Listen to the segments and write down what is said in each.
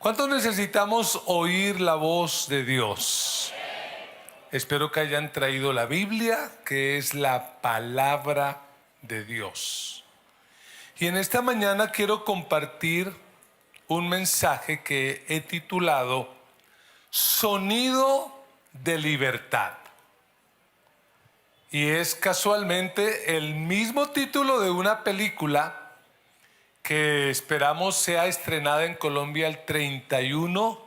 ¿Cuántos necesitamos oír la voz de Dios? Espero que hayan traído la Biblia, que es la palabra de Dios. Y en esta mañana quiero compartir un mensaje que he titulado Sonido de Libertad. Y es casualmente el mismo título de una película que esperamos sea estrenada en Colombia el 31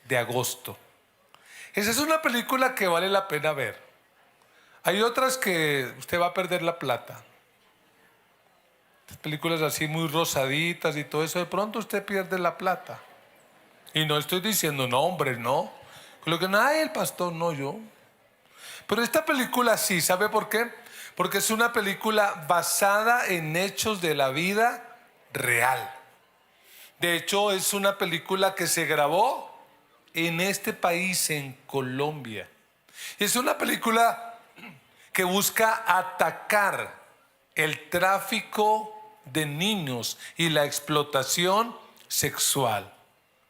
de agosto. Esa es una película que vale la pena ver. Hay otras que usted va a perder la plata. Películas así muy rosaditas y todo eso, de pronto usted pierde la plata. Y no estoy diciendo nombres, no. Lo que no hay el pastor, no yo. Pero esta película sí, ¿sabe por qué? Porque es una película basada en hechos de la vida real. De hecho, es una película que se grabó en este país, en Colombia. Es una película que busca atacar el tráfico de niños y la explotación sexual.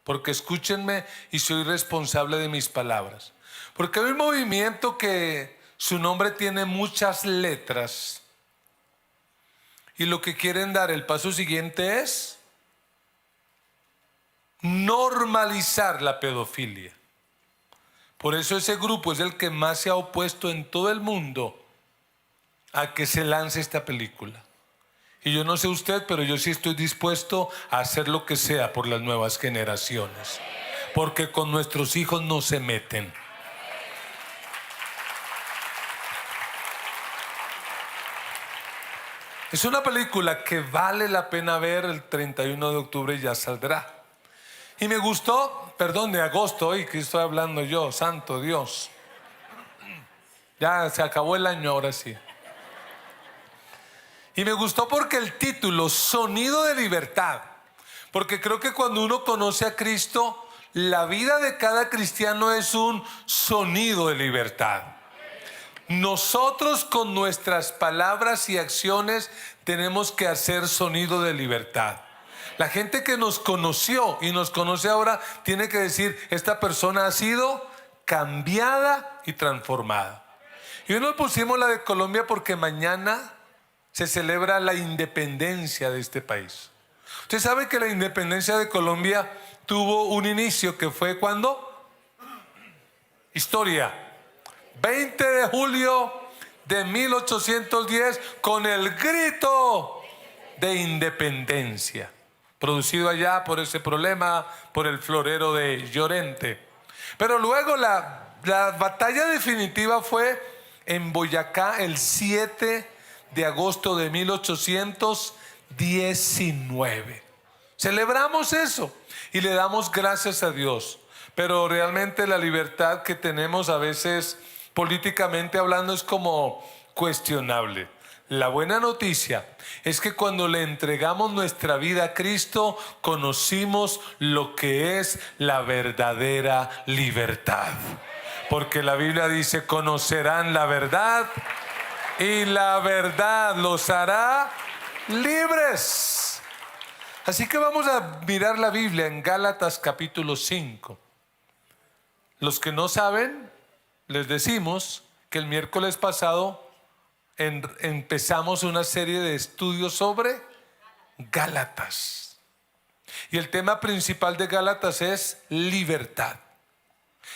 Porque escúchenme, y soy responsable de mis palabras. Porque hay un movimiento que su nombre tiene muchas letras. Y lo que quieren dar, el paso siguiente es normalizar la pedofilia. Por eso ese grupo es el que más se ha opuesto en todo el mundo a que se lance esta película. Y yo no sé usted, pero yo sí estoy dispuesto a hacer lo que sea por las nuevas generaciones. Porque con nuestros hijos no se meten. Es una película que vale la pena ver. El 31 de octubre ya saldrá. Y me gustó, perdón, de agosto, hoy que estoy hablando yo, santo Dios. Ya se acabó el año ahora sí. Y me gustó porque el título, Sonido de Libertad. Porque creo que cuando uno conoce a Cristo, la vida de cada cristiano es un sonido de libertad. Nosotros con nuestras palabras y acciones tenemos que hacer sonido de libertad. La gente que nos conoció y nos conoce ahora tiene que decir, esta persona ha sido cambiada y transformada. Y hoy nos pusimos la de Colombia porque mañana se celebra la independencia de este país. Usted sabe que la independencia de Colombia tuvo un inicio que fue ¿cuándo? Historia. 20 de julio de 1810 con el grito de independencia. Producido allá por ese problema, por el florero de Llorente. Pero luego la batalla definitiva fue en Boyacá el 7 de agosto de 1819. Celebramos eso y le damos gracias a Dios. Pero realmente la libertad que tenemos a veces políticamente hablando es como cuestionable. La buena noticia es que cuando le entregamos nuestra vida a Cristo, conocimos lo que es la verdadera libertad. Porque la Biblia dice, conocerán la verdad y la verdad los hará libres. Así que vamos a mirar la Biblia en Gálatas capítulo 5. Los que no saben, les decimos que el miércoles pasado empezamos una serie de estudios sobre Gálatas. Y el tema principal de Gálatas es libertad.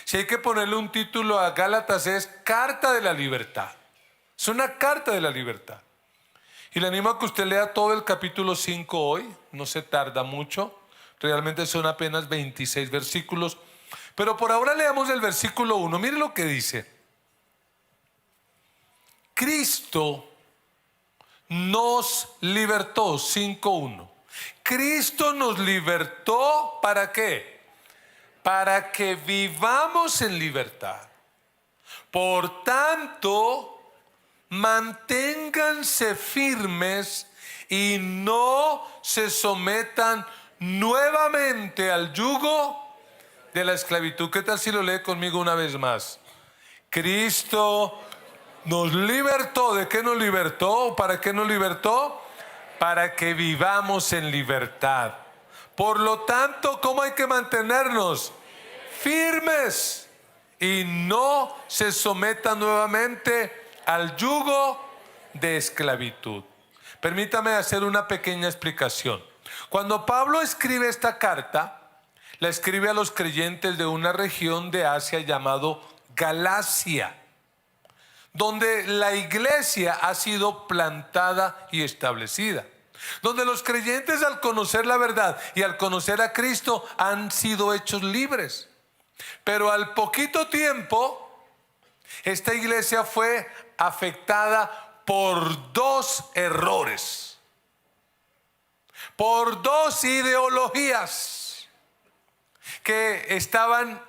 Si hay que ponerle un título a Gálatas es Carta de la Libertad. Es una carta de la libertad. Y le animo a que usted lea todo el capítulo 5 hoy. No se tarda mucho. Realmente son apenas 26 versículos. Pero por ahora leamos el versículo 1. Mire lo que dice. Cristo nos libertó, 5:1. Cristo nos libertó, ¿para qué? Para que vivamos en libertad. Por tanto, manténganse firmes y no se sometan nuevamente al yugo de la esclavitud. ¿Qué tal si lo lee conmigo una vez más? Cristo nos libertó. ¿De qué nos libertó? ¿Para qué nos libertó? Para que vivamos en libertad. Por lo tanto, ¿cómo hay que mantenernos? Firmes. Y no se sometan nuevamente al yugo de esclavitud. Permítame hacer una pequeña explicación. Cuando Pablo escribe esta carta, la escribe a los creyentes de una región de Asia llamado Galacia, donde la iglesia ha sido plantada y establecida, donde los creyentes, al conocer la verdad y al conocer a Cristo, han sido hechos libres. Pero al poquito tiempo, esta iglesia fue afectada por dos errores, por dos ideologías que estaban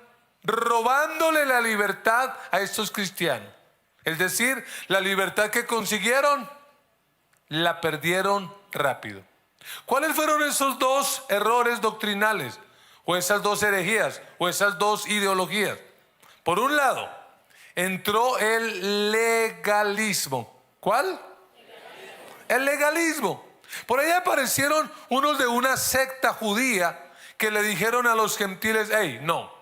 robándole la libertad a estos cristianos. Es decir, la libertad que consiguieron, la perdieron rápido. ¿Cuáles fueron esos dos errores doctrinales? O esas dos herejías, o esas dos ideologías. Por un lado, entró el legalismo. ¿Cuál? El legalismo. Por ahí aparecieron unos de una secta judía que le dijeron a los gentiles: hey, no,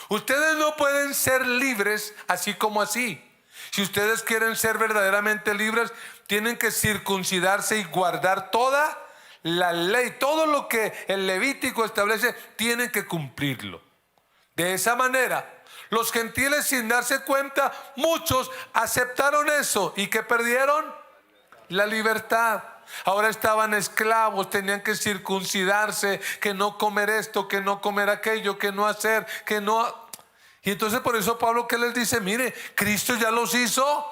ustedes no pueden ser libres así como así. Si ustedes quieren ser verdaderamente libres, tienen que circuncidarse y guardar toda la ley, todo lo que el Levítico establece, tienen que cumplirlo. De esa manera, los gentiles, sin darse cuenta, muchos aceptaron eso. ¿Y qué perdieron? La libertad. Ahora estaban esclavos, tenían que circuncidarse, que no comer esto, que no comer aquello, que no hacer, que no. Y entonces por eso Pablo, ¿qué les dice? Mire, Cristo ya los hizo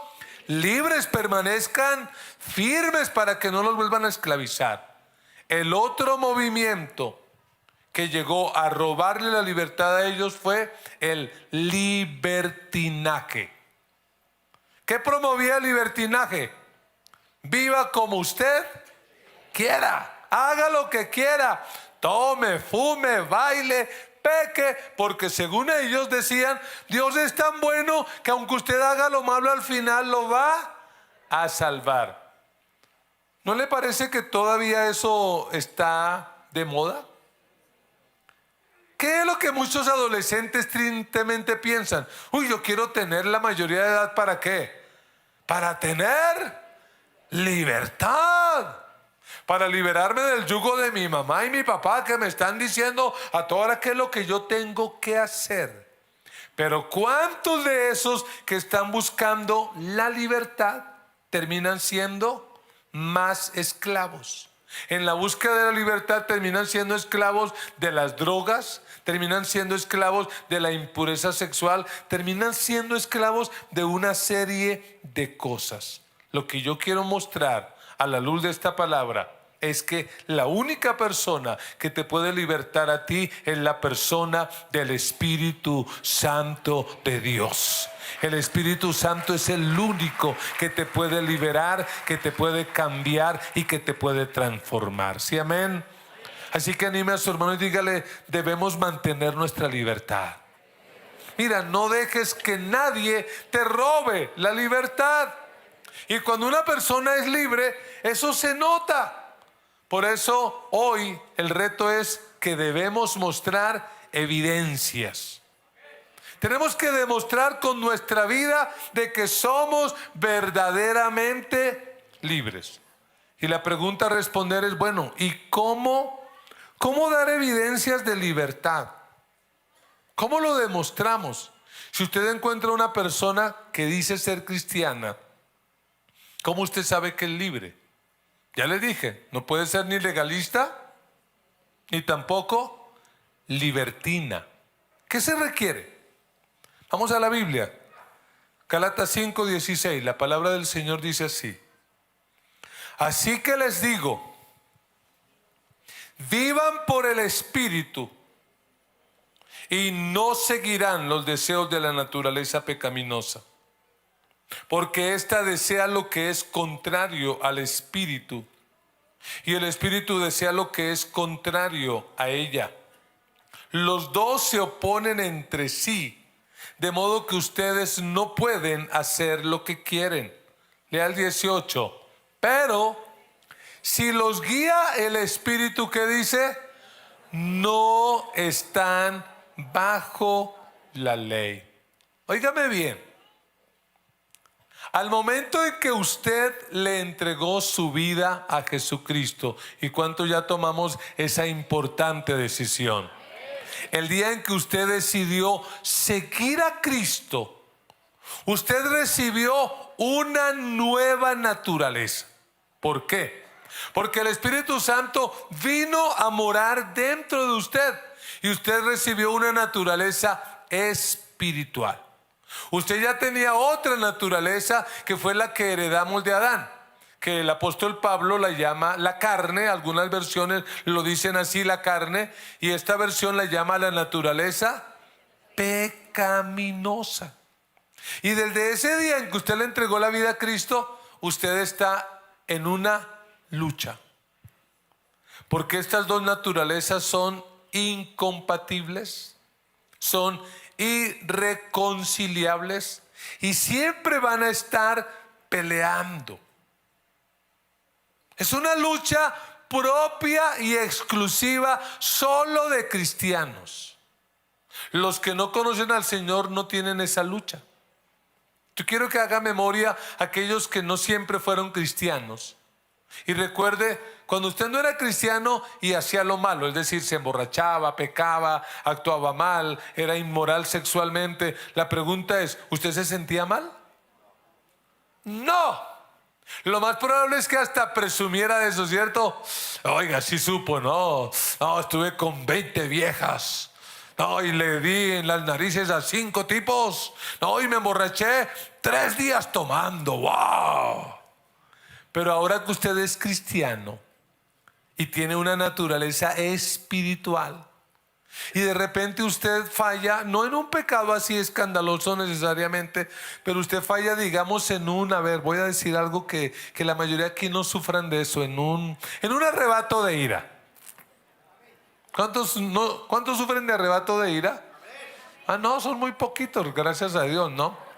libres, permanezcan firmes para que no los vuelvan a esclavizar. El otro movimiento que llegó a robarle la libertad a ellos fue el libertinaje. ¿Qué promovía el libertinaje? Viva como usted quiera, haga lo que quiera, tome, fume, baile, peque, porque según ellos decían, Dios es tan bueno que aunque usted haga lo malo, al final lo va a salvar. ¿No le parece que todavía eso está de moda? ¿Qué es lo que muchos adolescentes tristemente piensan? Uy, yo quiero tener la mayoría de edad, ¿para qué? Para tener libertad, para liberarme del yugo de mi mamá y mi papá, que me están diciendo a toda hora qué es lo que yo tengo que hacer. Pero ¿cuántos de esos que están buscando la libertad terminan siendo más esclavos? En la búsqueda de la libertad terminan siendo esclavos de las drogas, terminan siendo esclavos de la impureza sexual, terminan siendo esclavos de una serie de cosas. Lo que yo quiero mostrar a la luz de esta palabra es que la única persona que te puede libertar a ti es la persona del Espíritu Santo de Dios. El Espíritu Santo es el único que te puede liberar, que te puede cambiar y que te puede transformar. ¿Sí, amén? Así que anime a su hermano y dígale: debemos mantener nuestra libertad. Mira, no dejes que nadie te robe la libertad. Y cuando una persona es libre, eso se nota. Por eso hoy el reto es que debemos mostrar evidencias. Tenemos que demostrar con nuestra vida de que somos verdaderamente libres. Y la pregunta a responder es: bueno, ¿y cómo dar evidencias de libertad? ¿Cómo lo demostramos? Si usted encuentra una persona que dice ser cristiana, ¿cómo usted sabe que es libre? Ya le dije, no puede ser ni legalista, ni tampoco libertina. ¿Qué se requiere? Vamos a la Biblia. Gálatas 5:16, la palabra del Señor dice así: así que les digo, vivan por el Espíritu y no seguirán los deseos de la naturaleza pecaminosa. Porque ésta desea lo que es contrario al Espíritu, y el Espíritu desea lo que es contrario a ella. Los dos se oponen entre sí, de modo que ustedes no pueden hacer lo que quieren. Lea el 18. Pero si los guía el Espíritu, ¿qué dice? no están bajo la ley. Óigame bien. Al momento en que usted le entregó su vida a Jesucristo, ¿y cuánto ya tomamos esa importante decisión? El día en que usted decidió seguir a Cristo, usted recibió una nueva naturaleza. ¿Por qué? Porque el Espíritu Santo vino a morar dentro de usted y usted recibió una naturaleza espiritual. Usted ya tenía otra naturaleza que fue la que heredamos de Adán, que el apóstol Pablo la llama la carne. Algunas versiones lo dicen así, la carne, y esta versión la llama la naturaleza pecaminosa. Y desde ese día en que usted le entregó la vida a Cristo, usted está en una lucha, porque estas dos naturalezas son incompatibles, son irreconciliables y siempre van a estar peleando. Es una lucha propia y exclusiva solo de cristianos. Los que no conocen al Señor no tienen esa lucha. Yo quiero que haga memoria a aquellos que no siempre fueron cristianos. Y recuerde, cuando usted no era cristiano y hacía lo malo, es decir, se emborrachaba, pecaba, actuaba mal, era inmoral sexualmente, la pregunta es, ¿usted se sentía mal? No. Lo más probable es que hasta presumiera de eso, ¿cierto? Oiga, sí supo, no, estuve con 20 viejas. No, y le di en las narices a 5 tipos. No, y me emborraché 3 días tomando. ¡Wow! Pero ahora que usted es cristiano y tiene una naturaleza espiritual, y de repente usted falla, no en un pecado así escandaloso necesariamente, pero usted falla, digamos, voy a decir algo que la mayoría aquí no sufran de eso, en un arrebato de ira. ¿Cuántos sufren de arrebato de ira? No, son muy poquitos, gracias a Dios, ¿no?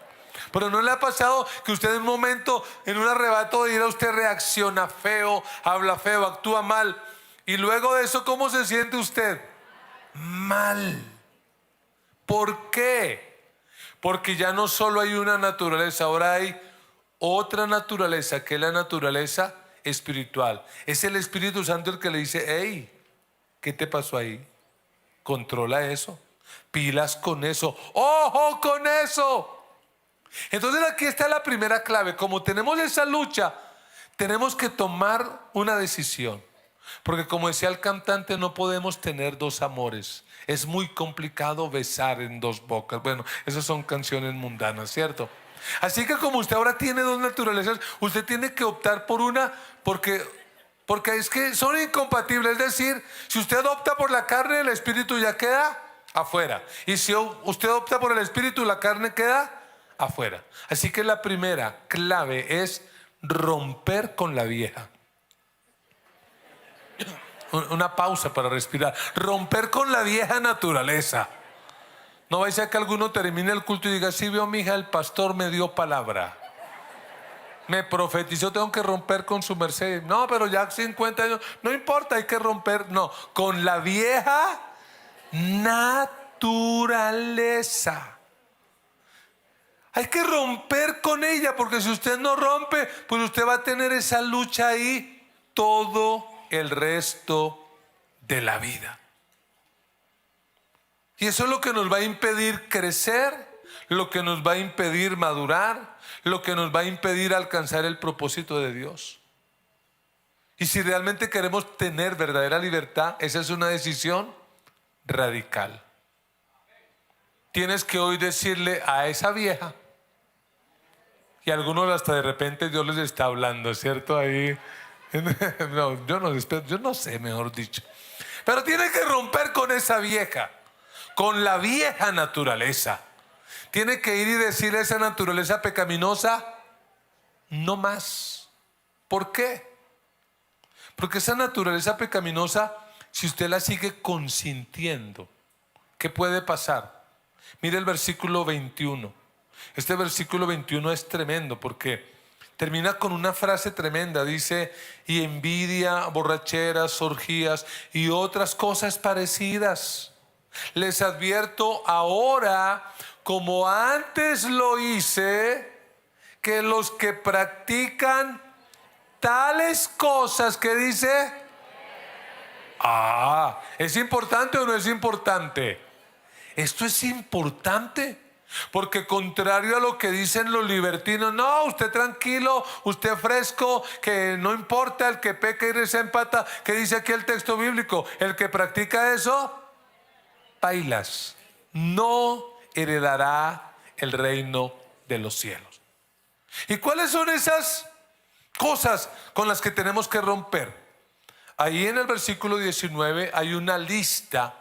Pero ¿no le ha pasado que usted en un momento, en un arrebato de ira, usted reacciona feo, habla feo, actúa mal, y luego de eso, ¿cómo se siente usted? Mal. ¿Por qué? Porque ya no solo hay una naturaleza, ahora hay otra naturaleza, que es la naturaleza espiritual. Es el Espíritu Santo el que le dice, hey, ¿qué te pasó ahí? Controla eso, pilas con eso, ojo con eso. Entonces aquí está la primera clave. Como tenemos esa lucha, tenemos que tomar una decisión, porque como decía el cantante, no podemos tener dos amores. Es muy complicado besar en dos bocas. Bueno, esas son canciones mundanas, ¿cierto? Así que como usted ahora tiene dos naturalezas, usted tiene que optar por una, porque es que son incompatibles. Es decir, si usted opta por la carne, el espíritu ya queda afuera, y si usted opta por el espíritu, la carne queda afuera. Así que la primera clave es romper con la vieja. Una pausa para respirar. Romper con la vieja naturaleza. No vaya a ser que alguno termine el culto y diga, sí, vio, mija, el pastor me dio palabra, me profetizó, tengo que romper con su merced. No, pero ya 50 años, no importa, hay que romper. No, con la vieja naturaleza. Hay que romper con ella, porque si usted no rompe, pues usted va a tener esa lucha ahí todo el resto de la vida. Y eso es lo que nos va a impedir crecer, lo que nos va a impedir madurar, lo que nos va a impedir alcanzar el propósito de Dios. Y si realmente queremos tener verdadera libertad, esa es una decisión radical. Tienes que hoy decirle a esa vieja, y a algunos hasta de repente Dios les está hablando, ¿cierto? Ahí, no, yo no sé, mejor dicho. Pero tiene que romper con esa vieja, con la vieja naturaleza. Tiene que ir y decirle a esa naturaleza pecaminosa, no más. ¿Por qué? Porque esa naturaleza pecaminosa, si usted la sigue consintiendo, ¿qué puede pasar? Mire el versículo 21. Este versículo 21 es tremendo, porque termina con una frase tremenda. Dice, y envidia, borracheras, orgías y otras cosas parecidas. Les advierto ahora, como antes lo hice, que los que practican tales cosas, que dice, ¿es importante o no es importante? Esto es importante, porque contrario a lo que dicen los libertinos, no, usted tranquilo, usted fresco, que no importa, el que peca y se empata, que dice aquí el texto bíblico, el que practica eso, pailas, no heredará el reino de los cielos. ¿Y cuáles son esas cosas con las que tenemos que romper? Ahí en el versículo 19 hay una lista,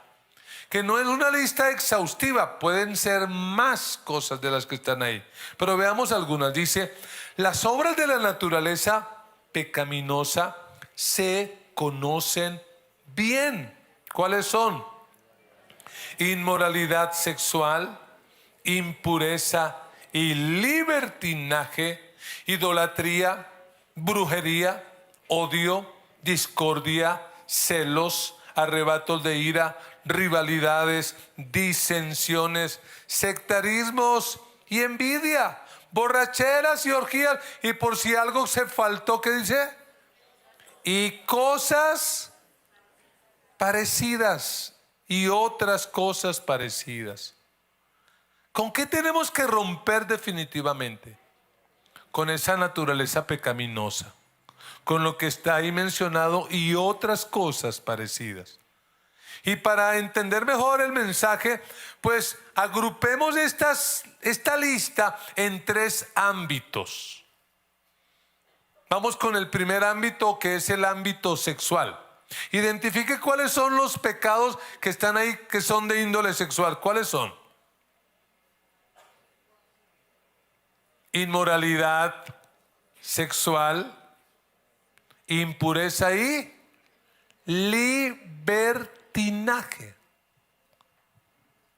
que no es una lista exhaustiva, pueden ser más cosas de las que están ahí, pero veamos algunas. Dice, las obras de la naturaleza pecaminosa se conocen bien. ¿Cuáles son? Inmoralidad sexual, impureza y libertinaje, idolatría, brujería, odio, discordia, celos, arrebatos de ira, rivalidades, disensiones, sectarismos y envidia, borracheras y orgías. Y por si algo se faltó, ¿qué dice? Y cosas parecidas y otras cosas parecidas. ¿Con qué tenemos que romper definitivamente? Con esa naturaleza pecaminosa, con lo que está ahí mencionado y otras cosas parecidas. Y para entender mejor el mensaje, pues agrupemos esta lista en 3 ámbitos. Vamos con el primer ámbito, que es el ámbito sexual. Identifique cuáles son los pecados que están ahí, que son de índole sexual. ¿Cuáles son? Inmoralidad sexual, impureza y libertinaje.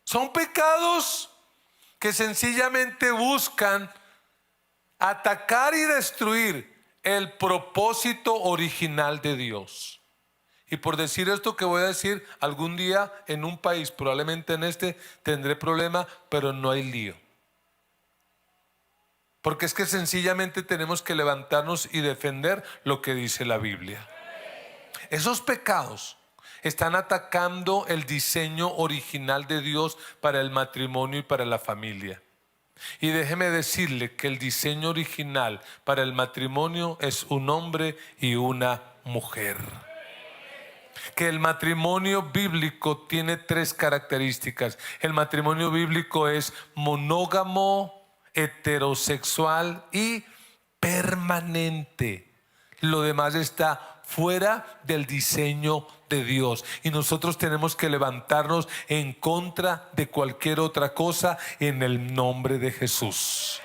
Son pecados que sencillamente buscan atacar y destruir el propósito original de Dios. Y por decir esto que voy a decir, algún día en un país, probablemente en este, tendré problema, pero no hay lío. Porque es que sencillamente tenemos que levantarnos y defender lo que dice la Biblia. Esos pecados están atacando el diseño original de Dios para el matrimonio y para la familia. Y déjeme decirle que el diseño original para el matrimonio es un hombre y una mujer. Que el matrimonio bíblico tiene 3 características. El matrimonio bíblico es monógamo, heterosexual y permanente. Lo demás está fuera del diseño de Dios, y nosotros tenemos que levantarnos en contra de cualquier otra cosa en el nombre de Jesús.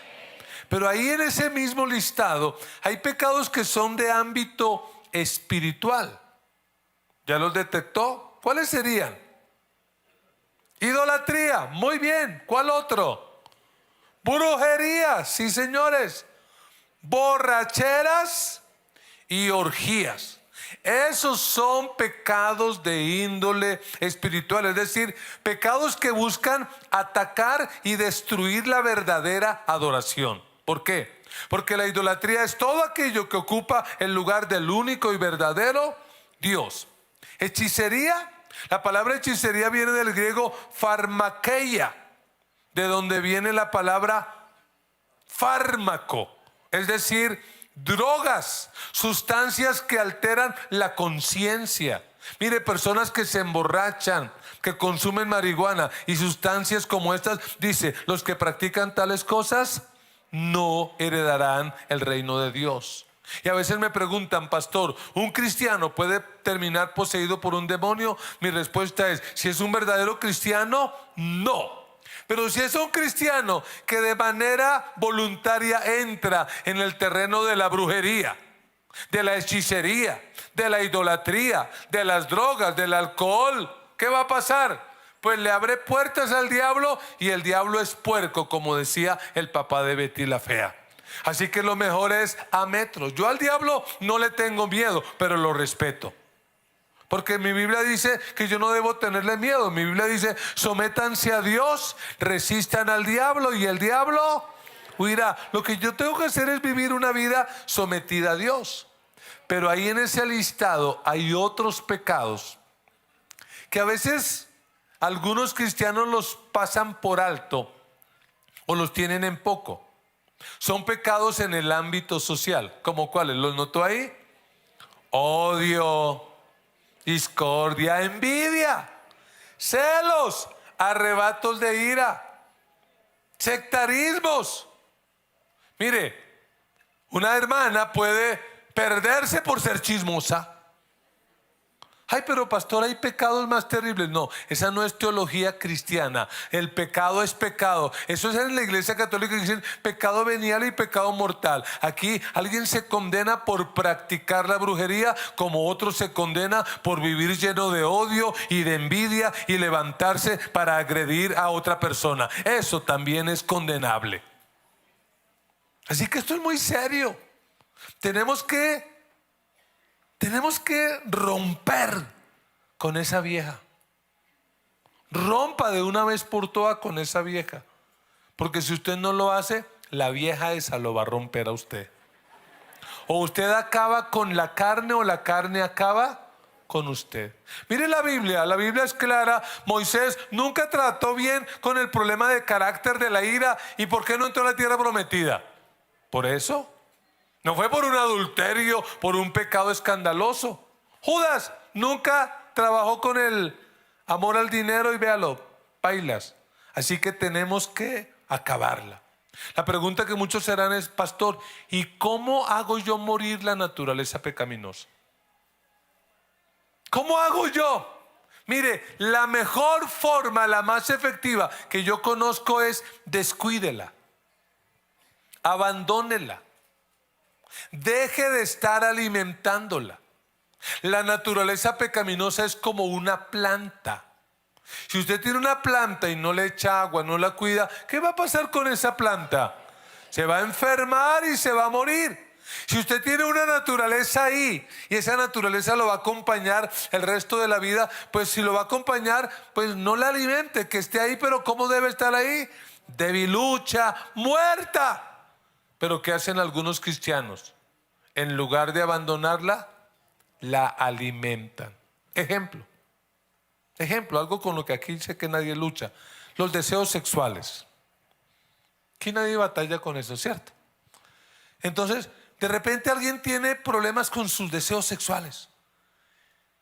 Pero ahí en ese mismo listado hay pecados que son de ámbito espiritual. ¿Ya los detectó? ¿Cuáles serían? Idolatría, muy bien. ¿Cuál otro? Brujería, sí señores. Borracheras y orgías. Esos son pecados de índole espiritual, es decir, pecados que buscan atacar y destruir la verdadera adoración. ¿Por qué? Porque la idolatría es todo aquello que ocupa el lugar del único y verdadero Dios. Hechicería, la palabra hechicería viene del griego pharmakeia, de donde viene la palabra fármaco, es decir, drogas, sustancias que alteran la conciencia. Mire, personas que se emborrachan, que consumen marihuana y sustancias como estas, dice, los que practican tales cosas no heredarán el reino de Dios. Y a veces me preguntan, pastor, ¿un cristiano puede terminar poseído por un demonio? Mi respuesta es, si es un verdadero cristiano, no. Pero si es un cristiano que de manera voluntaria entra en el terreno de la brujería, de la hechicería, de la idolatría, de las drogas, del alcohol, ¿qué va a pasar? Pues le abre puertas al diablo, y el diablo es puerco, como decía el papá de Betty la Fea. Así que lo mejor es a metros. Yo al diablo no le tengo miedo, pero lo respeto. Porque mi Biblia dice que yo no debo tenerle miedo. Mi Biblia dice: sométanse a Dios, resistan al diablo y el diablo huirá. Lo que yo tengo que hacer es vivir una vida sometida a Dios. Pero ahí en ese listado hay otros pecados que a veces algunos cristianos los pasan por alto o los tienen en poco. Son pecados en el ámbito social. ¿Cómo cuáles? ¿Los notó ahí? Odio, discordia, envidia, celos, arrebatos de ira, sectarismos. Mire, una hermana puede perderse por ser chismosa. Ay, pero pastor, hay pecados más terribles. No, esa no es teología cristiana. El pecado es pecado. Eso es en la iglesia católica que dicen pecado venial y pecado mortal. Aquí alguien se condena por practicar la brujería, como otro se condena por vivir lleno de odio y de envidia y levantarse para agredir a otra persona. Eso también es condenable. Así que esto es muy serio. Tenemos que romper con esa vieja. Rompa de una vez por todas con esa vieja. Porque si usted no lo hace, la vieja esa lo va a romper a usted. O usted acaba con la carne o la carne acaba con usted. Mire la Biblia es clara. Moisés nunca trató bien con el problema de carácter de la ira. ¿Y por qué no entró a la tierra prometida? Por eso. No fue por un adulterio, por un pecado escandaloso. Judas nunca trabajó con el amor al dinero y véalo, bailas. Así que tenemos que acabarla. La pregunta que muchos serán es: pastor, ¿y cómo hago yo morir la naturaleza pecaminosa? ¿Cómo hago yo? Mire, la mejor forma, la más efectiva que yo conozco es: descuídela, abandónela. Deje de estar alimentándola. La naturaleza pecaminosa es como una planta. Si usted tiene una planta y no le echa agua, no la cuida, ¿qué va a pasar con esa planta? Se va a enfermar y se va a morir. Si usted tiene una naturaleza ahí y esa naturaleza lo va a acompañar el resto de la vida, pues si lo va a acompañar, pues no la alimente, que esté ahí. Pero ¿cómo debe estar ahí? Debilucha, muerta. Pero ¿qué hacen algunos cristianos? En lugar de abandonarla, la alimentan. Ejemplo, algo con lo que aquí sé que nadie lucha: los deseos sexuales. Aquí nadie batalla con eso, ¿cierto? Entonces, de repente alguien tiene problemas con sus deseos sexuales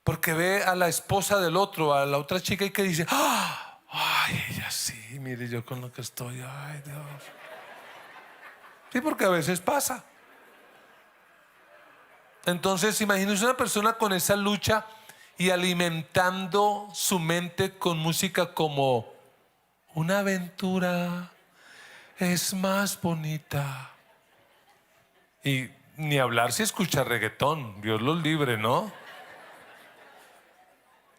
porque ve a la esposa del otro, a la otra chica, y que dice: ¡ah! Ay, ella sí, mire yo con lo que estoy, ay Dios. Sí, porque a veces pasa. Entonces, imagínese una persona con esa lucha y alimentando su mente con música como: una aventura es más bonita. Y ni hablar si escucha reggaetón, Dios los libre, ¿no?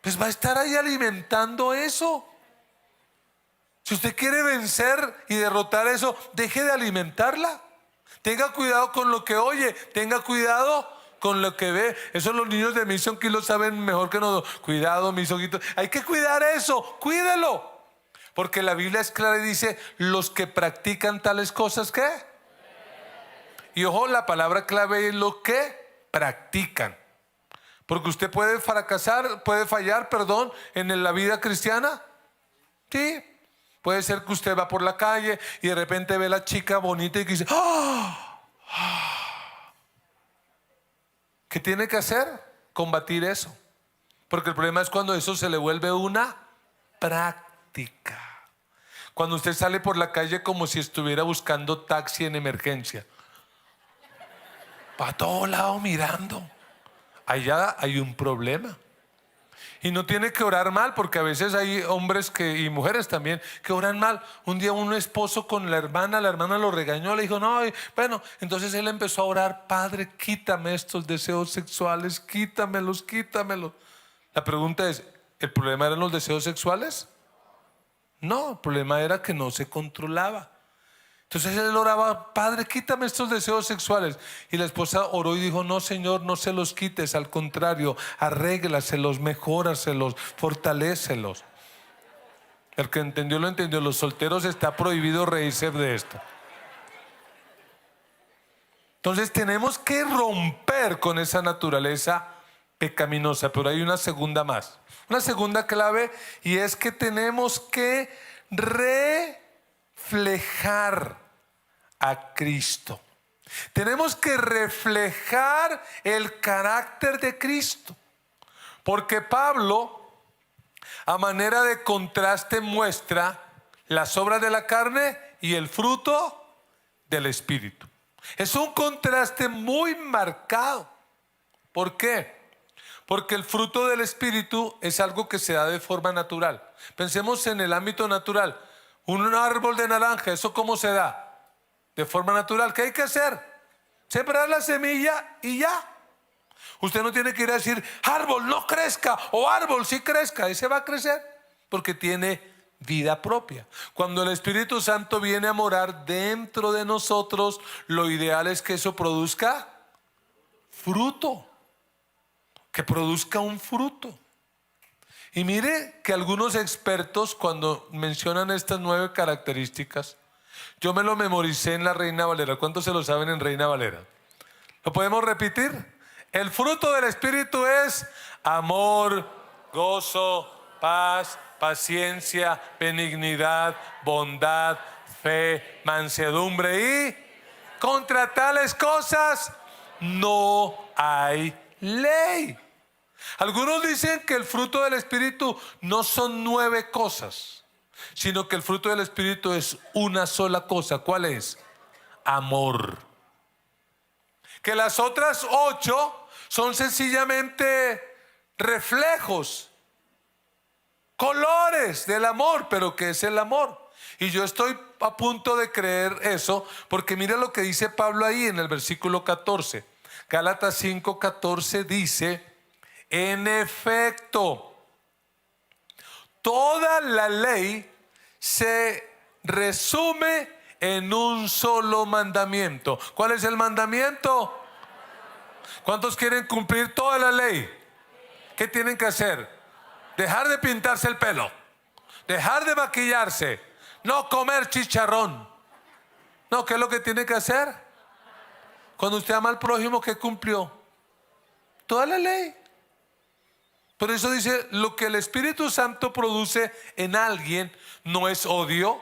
Pues va a estar ahí alimentando eso. Si usted quiere vencer y derrotar eso, deje de alimentarla. Tenga cuidado con lo que oye, tenga cuidado con lo que ve. Eso los niños de Mission Kids lo saben mejor que nosotros. Cuidado, mis ojitos. Hay que cuidar eso, cuídelo. Porque la Biblia es clara y dice: los que practican tales cosas, ¿qué? Y ojo, la palabra clave es lo que practican. Porque usted puede fracasar, puede fallar, en la vida cristiana. Sí. Puede ser que usted va por la calle y de repente ve a la chica bonita y que dice: ¡ah! ¿Qué tiene que hacer? Combatir eso. Porque el problema es cuando eso se le vuelve una práctica. Cuando usted sale por la calle como si estuviera buscando taxi en emergencia, para todo lado mirando, allá hay un problema. Y no tiene que orar mal, porque a veces hay hombres y mujeres también que oran mal. Un día un esposo con la hermana lo regañó, le dijo: no, bueno, entonces él empezó a orar: Padre, quítame estos deseos sexuales, quítamelos. La pregunta es: ¿el problema eran los deseos sexuales? No, el problema era que no se controlaba. Entonces él oraba: Padre, quítame estos deseos sexuales. Y la esposa oró y dijo: no, Señor, no se los quites, al contrario, arréglaselos, mejóraselos, fortalécelos. El que entendió lo entendió. Los solteros está prohibido reírse de esto. Entonces tenemos que romper con esa naturaleza pecaminosa. Pero hay una segunda más, una segunda clave, y es que tenemos que reflejar a Cristo. Tenemos que reflejar el carácter de Cristo, porque Pablo, a manera de contraste, muestra las obras de la carne y el fruto del Espíritu. Es un contraste muy marcado. ¿Por qué? Porque el fruto del Espíritu es algo que se da de forma natural. Pensemos en el ámbito natural. Un árbol de naranja, ¿eso cómo se da? De forma natural. ¿Qué hay que hacer? Sembrar la semilla y ya. Usted no tiene que ir a decir: árbol, no crezca, o árbol, sí crezca. Ese va a crecer porque tiene vida propia. Cuando el Espíritu Santo viene a morar dentro de nosotros, lo ideal es que eso produzca fruto, que produzca un fruto. Y mire que algunos expertos, cuando mencionan estas 9 características, yo me lo memoricé en la Reina Valera. ¿Cuántos se lo saben en Reina Valera? ¿Lo podemos repetir? El fruto del Espíritu es amor, gozo, paz, paciencia, benignidad, bondad, fe, mansedumbre, y contra tales cosas no hay ley. Algunos dicen que el fruto del Espíritu no son 9 cosas, sino que el fruto del Espíritu es una sola cosa. ¿Cuál es? Amor. Que las otras 8 son sencillamente reflejos, colores del amor. Pero ¿qué es el amor? Y yo estoy a punto de creer eso, porque mira lo que dice Pablo ahí en el versículo 14. Gálatas 5:14 dice: en efecto, toda la ley se resume en un solo mandamiento. ¿Cuál es el mandamiento? ¿Cuántos quieren cumplir toda la ley? ¿Qué tienen que hacer? Dejar de pintarse el pelo, dejar de maquillarse, no comer chicharrón. No, ¿qué es lo que tiene que hacer? Cuando usted ama al prójimo, ¿qué cumplió? Toda la ley. Por eso dice: lo que el Espíritu Santo produce en alguien no es odio,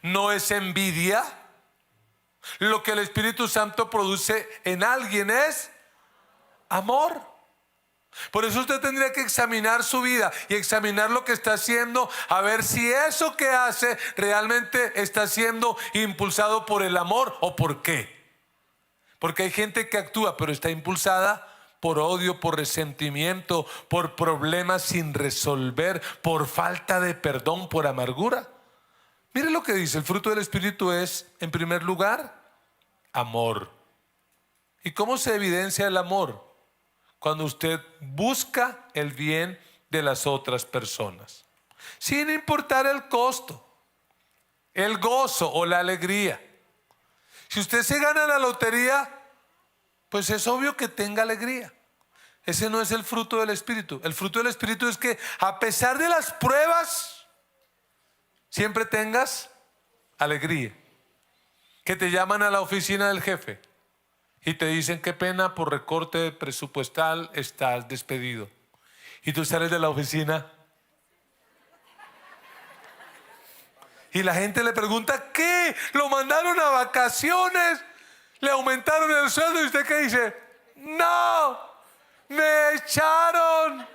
no es envidia. Lo que el Espíritu Santo produce en alguien es amor. Por eso usted tendría que examinar su vida y examinar lo que está haciendo, a ver si eso que hace realmente está siendo impulsado por el amor o por qué. Porque hay gente que actúa pero está impulsada por odio, por resentimiento, por problemas sin resolver, por falta de perdón, por amargura. Mire lo que dice: el fruto del Espíritu es, en primer lugar, amor. ¿Y cómo se evidencia el amor? Cuando usted busca el bien de las otras personas, sin importar el costo, el gozo o la alegría. Si usted se gana la lotería, pues es obvio que tenga alegría. Ese no es el fruto del Espíritu. El fruto del Espíritu es que, a pesar de las pruebas, siempre tengas alegría. Que te llaman a la oficina del jefe y te dicen: qué pena, por recorte presupuestal estás despedido. Y tú sales de la oficina y la gente le pregunta: ¿qué? ¿Lo mandaron a vacaciones? ¿Le aumentaron el sueldo? Y usted, ¿qué dice? No, me echaron,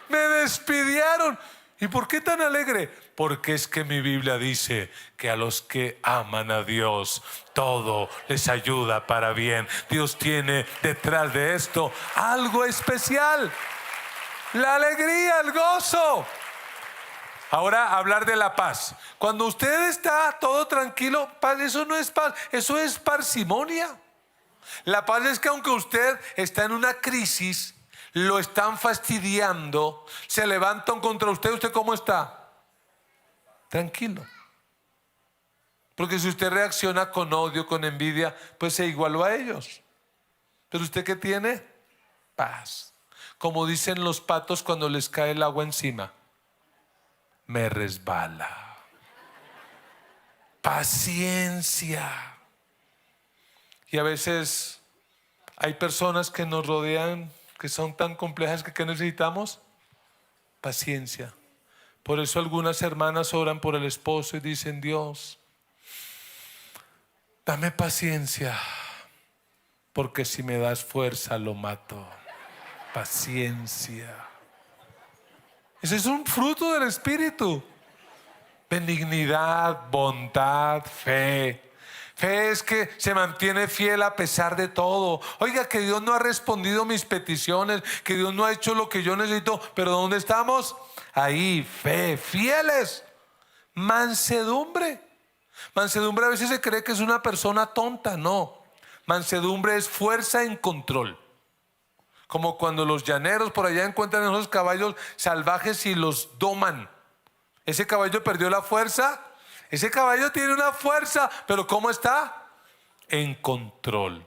me despidieron. ¿Y por qué tan alegre? Porque es que mi Biblia dice que a los que aman a Dios, todo les ayuda para bien. Dios tiene detrás de esto algo especial: la alegría, el gozo. Ahora, hablar de la paz. Cuando usted está todo tranquilo, paz, eso no es paz, eso es parsimonia. La paz es que aunque usted está en una crisis, lo están fastidiando, se levantan contra usted, ¿usted cómo está? Tranquilo. Porque si usted reacciona con odio, con envidia, pues se igualó a ellos. Pero usted, ¿qué tiene? Paz. Como dicen los patos cuando les cae el agua encima: me resbala. Paciencia. Y a veces hay personas que nos rodean que son tan complejas que ¿qué necesitamos? Paciencia. Por eso algunas hermanas oran por el esposo y dicen: Dios, dame paciencia, porque si me das fuerza lo mato. Paciencia. Ese es un fruto del Espíritu. Benignidad, bondad, fe. Fe es que se mantiene fiel a pesar de todo. Oiga, que Dios no ha respondido mis peticiones, que Dios no ha hecho lo que yo necesito, pero ¿dónde estamos? Ahí, fe, fieles. Mansedumbre. Mansedumbre a veces se cree que es una persona tonta. No, mansedumbre es fuerza en control. Como cuando los llaneros por allá encuentran esos caballos salvajes y los doman. Ese caballo perdió la fuerza. Ese caballo tiene una fuerza, pero ¿cómo está? En control.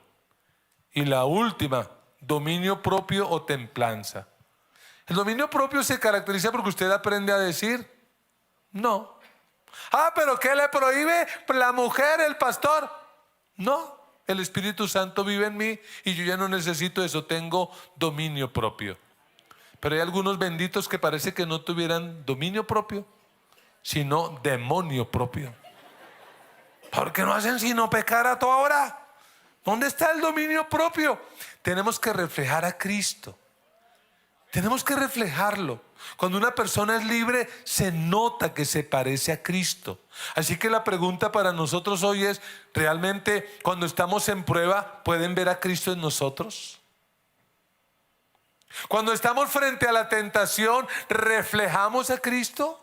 Y la última, dominio propio o templanza. El dominio propio se caracteriza porque usted aprende a decir no. Pero ¿qué le prohíbe la mujer, el pastor? No, el Espíritu Santo vive en mí y yo ya no necesito eso, tengo dominio propio. Pero hay algunos benditos que parece que no tuvieran dominio propio, sino demonio propio. ¿Por qué no hacen sino pecar a toda hora? ¿Dónde está el dominio propio? Tenemos que reflejar a Cristo. Tenemos que reflejarlo. Cuando una persona es libre, se nota que se parece a Cristo. Así que la pregunta para nosotros hoy es: ¿realmente cuando estamos en prueba pueden ver a Cristo en nosotros? Cuando estamos frente a la tentación, ¿reflejamos a Cristo?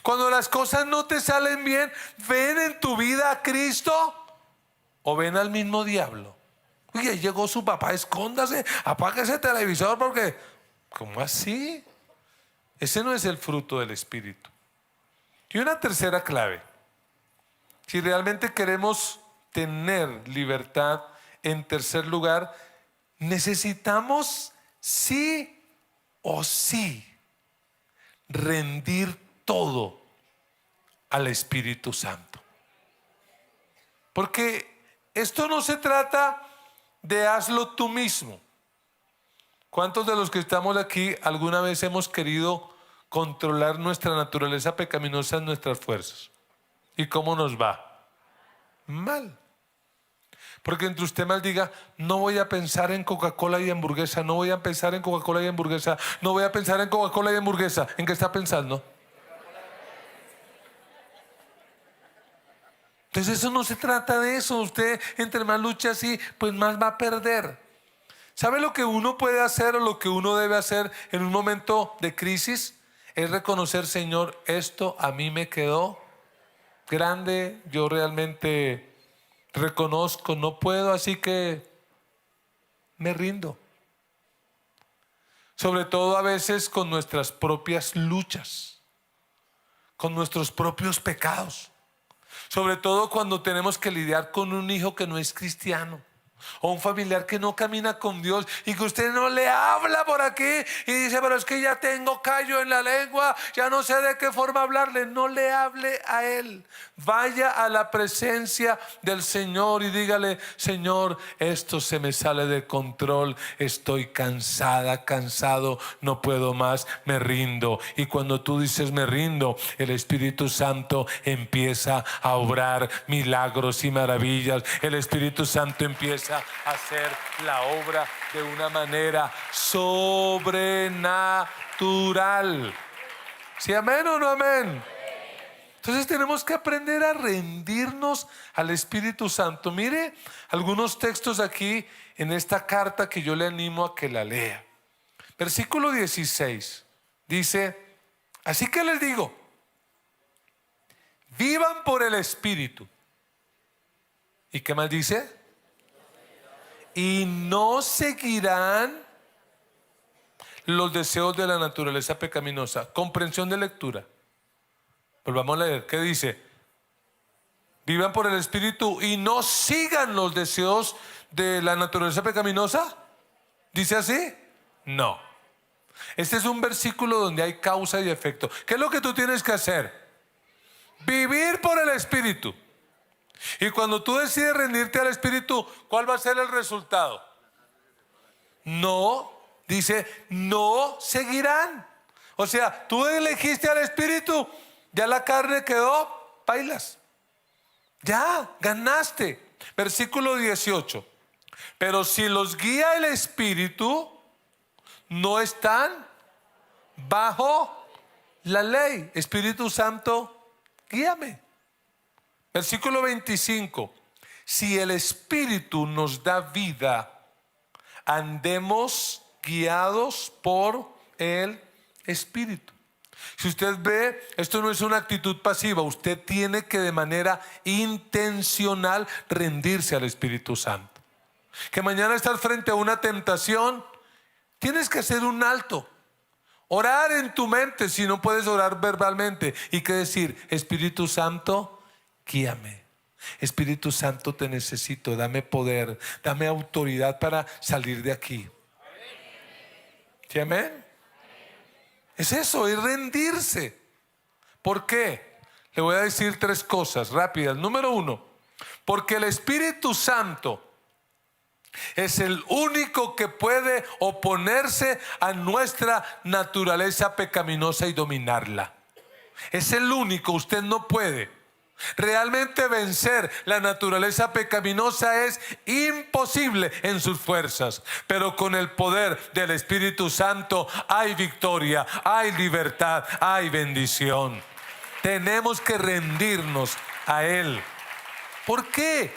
Cuando las cosas no te salen bien, ¿ven en tu vida a Cristo o ven al mismo diablo? Uy, ahí llegó su papá, escóndase, apague ese televisor porque... ¿Cómo así? Ese no es el fruto del Espíritu. Y una tercera clave: si realmente queremos tener libertad, en tercer lugar, necesitamos sí o sí rendir todo al Espíritu Santo. Porque esto no se trata de hazlo tú mismo. ¿Cuántos de los que estamos aquí alguna vez hemos querido controlar nuestra naturaleza pecaminosa en nuestras fuerzas? ¿Y cómo nos va? Mal. Porque entre usted maldiga: no voy a pensar en Coca-Cola y hamburguesa, no voy a pensar en Coca-Cola y hamburguesa, no voy a pensar en Coca-Cola y hamburguesa. ¿En qué está pensando? Entonces eso no se trata de eso. Usted entre más lucha así, pues más va a perder. ¿Sabe lo que uno puede hacer o lo que uno debe hacer en un momento de crisis? Es reconocer: Señor, esto a mí me quedó grande, yo realmente reconozco, no puedo, así que me rindo. Sobre todo a veces con nuestras propias luchas, con nuestros propios pecados. Sobre todo cuando tenemos que lidiar con un hijo que no es cristiano, o un familiar que no camina con Dios y que usted no le habla por aquí y dice: pero es que ya tengo callo en la lengua, ya no sé de qué forma hablarle. No le hable a él. Vaya a la presencia del Señor y dígale: Señor, esto se me sale de control, estoy cansada, cansado, no puedo más, me rindo. Y cuando tú dices me rindo, el Espíritu Santo empieza a obrar milagros y maravillas. El Espíritu Santo empieza a hacer la obra de una manera sobrenatural. ¿Sí, amén o no amén? Entonces tenemos que aprender a rendirnos al Espíritu Santo. Mire algunos textos aquí en esta carta que yo le animo a que la lea. Versículo 16 dice: así que les digo, vivan por el Espíritu. ¿Y qué más dice? Y no seguirán los deseos de la naturaleza pecaminosa. Comprensión de lectura. Volvamos a leer. ¿Qué dice? vivan por el Espíritu y no sigan los deseos de la naturaleza pecaminosa. ¿Dice así? No. Este es un versículo donde hay causa y efecto. ¿Qué es lo que tú tienes que hacer? Vivir por el Espíritu. Y cuando tú decides rendirte al Espíritu, ¿cuál va a ser el resultado? No, dice, no seguirán. O sea, tú elegiste al Espíritu, ya la carne quedó, bailas. Ya, ganaste. Versículo 18. Pero si los guía el Espíritu, no están bajo la ley. Espíritu Santo, guíame. Versículo 25. Si el Espíritu nos da vida, andemos guiados por el Espíritu. Si usted ve, esto no es una actitud pasiva. Usted tiene que de manera intencional rendirse al Espíritu Santo. Que mañana estar frente a una tentación, tienes que hacer un alto. Orar en tu mente si no puedes orar verbalmente. Y que decir, Espíritu Santo, guíame. Espíritu Santo, te necesito, dame poder, dame autoridad para salir de aquí. ¿Sí, amén? Es eso, es rendirse. ¿Por qué? Le voy a decir 3 cosas rápidas. Número 1, porque el Espíritu Santo es el único que puede oponerse a nuestra naturaleza pecaminosa y dominarla. Es el único, usted no puede. Realmente vencer la naturaleza pecaminosa es imposible en sus fuerzas, pero con el poder del Espíritu Santo hay victoria, hay libertad, hay bendición. Tenemos que rendirnos a Él. ¿Por qué?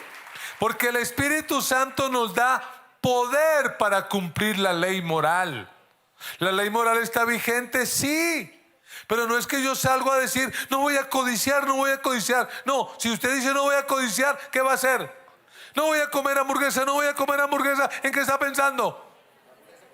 Porque el Espíritu Santo nos da poder para cumplir la ley moral. ¿La ley moral está vigente? Sí. Pero no es que yo salgo a decir, no voy a codiciar, no voy a codiciar. No, si usted dice no voy a codiciar, ¿qué va a hacer? No voy a comer hamburguesa, no voy a comer hamburguesa. ¿En qué está pensando?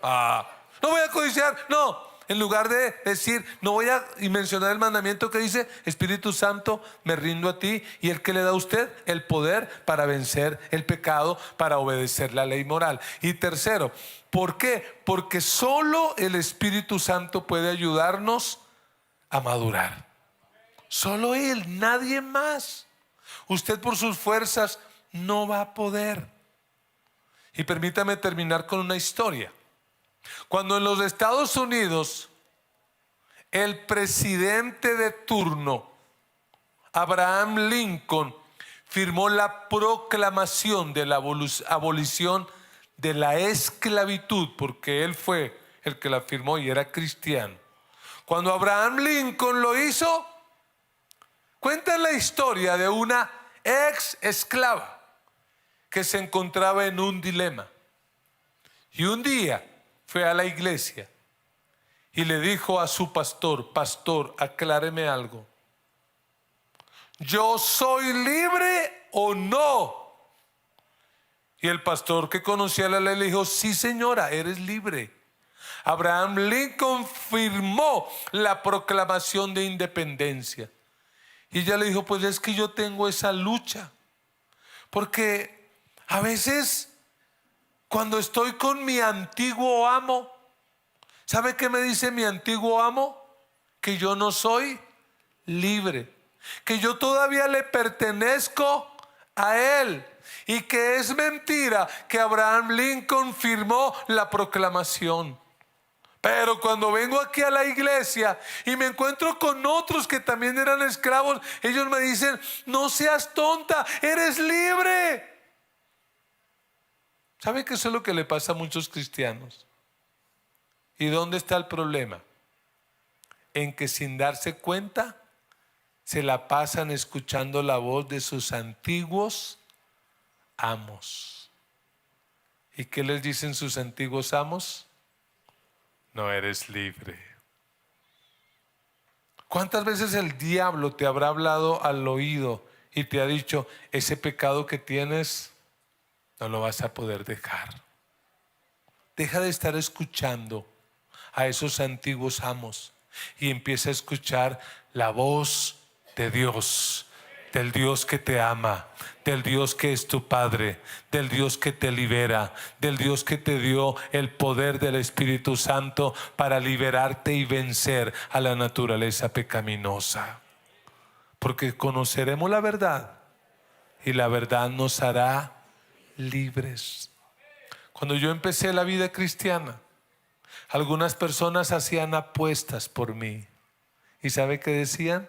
No voy a codiciar, no. En lugar de decir, no voy a y mencionar el mandamiento que dice, Espíritu Santo, me rindo a ti. ¿Y el que le da a usted? El poder para vencer el pecado, para obedecer la ley moral. Y tercero, ¿por qué? Porque solo el Espíritu Santo puede ayudarnos a madurar. Solo Él, nadie más. Usted por sus fuerzas no va a poder. Y permítame terminar con una historia. Cuando en los Estados Unidos el presidente de turno, Abraham Lincoln, firmó la proclamación de la abolición de la esclavitud, porque él fue el que la firmó y era cristiano. Cuando Abraham Lincoln lo hizo, cuentan la historia de una ex esclava que se encontraba en un dilema. Y un día fue a la iglesia y le dijo a su pastor, pastor, acláreme algo. ¿Yo soy libre o no? Y el pastor, que conocía la ley, le dijo, sí señora, eres libre. Abraham Lincoln firmó la proclamación de independencia. Y ella le dijo, pues es que yo tengo esa lucha. Porque a veces cuando estoy con mi antiguo amo, ¿sabe qué me dice mi antiguo amo? Que yo no soy libre, que yo todavía le pertenezco a él. Y que es mentira que Abraham Lincoln firmó la proclamación. Pero cuando vengo aquí a la iglesia y me encuentro con otros que también eran esclavos, ellos me dicen, no seas tonta, eres libre. ¿Sabe que eso es lo que le pasa a muchos cristianos? ¿Y dónde está el problema? En que sin darse cuenta se la pasan escuchando la voz de sus antiguos amos. ¿Y qué les dicen sus antiguos amos? No eres libre. ¿Cuántas veces el diablo te habrá hablado al oído y te ha dicho, ese pecado que tienes no lo vas a poder dejar? Deja de estar escuchando a esos antiguos amos y empieza a escuchar la voz de Dios, del Dios que te ama, del Dios que es tu Padre, del Dios que te libera, del Dios que te dio el poder del Espíritu Santo para liberarte y vencer a la naturaleza pecaminosa. Porque conoceremos la verdad y la verdad nos hará libres. Cuando yo empecé la vida cristiana, algunas personas hacían apuestas por mí. ¿Y sabe qué decían?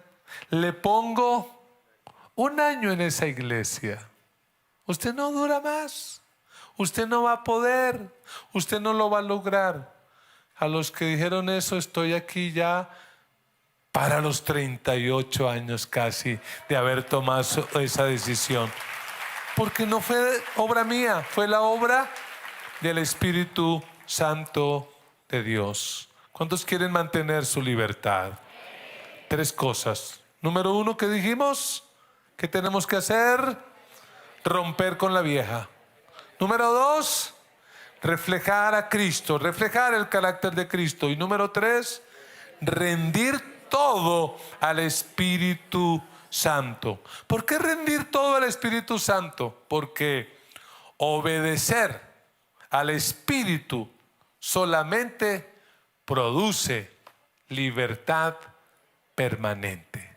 Le pongo 1 año en esa iglesia. Usted no dura más. Usted no va a poder. Usted no lo va a lograr. A los que dijeron eso, estoy aquí ya para los 38 años casi de haber tomado esa decisión. Porque no fue obra mía, fue la obra del Espíritu Santo de Dios. ¿Cuántos quieren mantener su libertad? 3 cosas. Número 1, ¿qué dijimos? ¿Qué tenemos que hacer? Romper con la vieja. Número 2, reflejar a Cristo, reflejar el carácter de Cristo. Y número 3, rendir todo al Espíritu Santo. ¿Por qué rendir todo al Espíritu Santo? Porque obedecer al Espíritu solamente produce libertad permanente.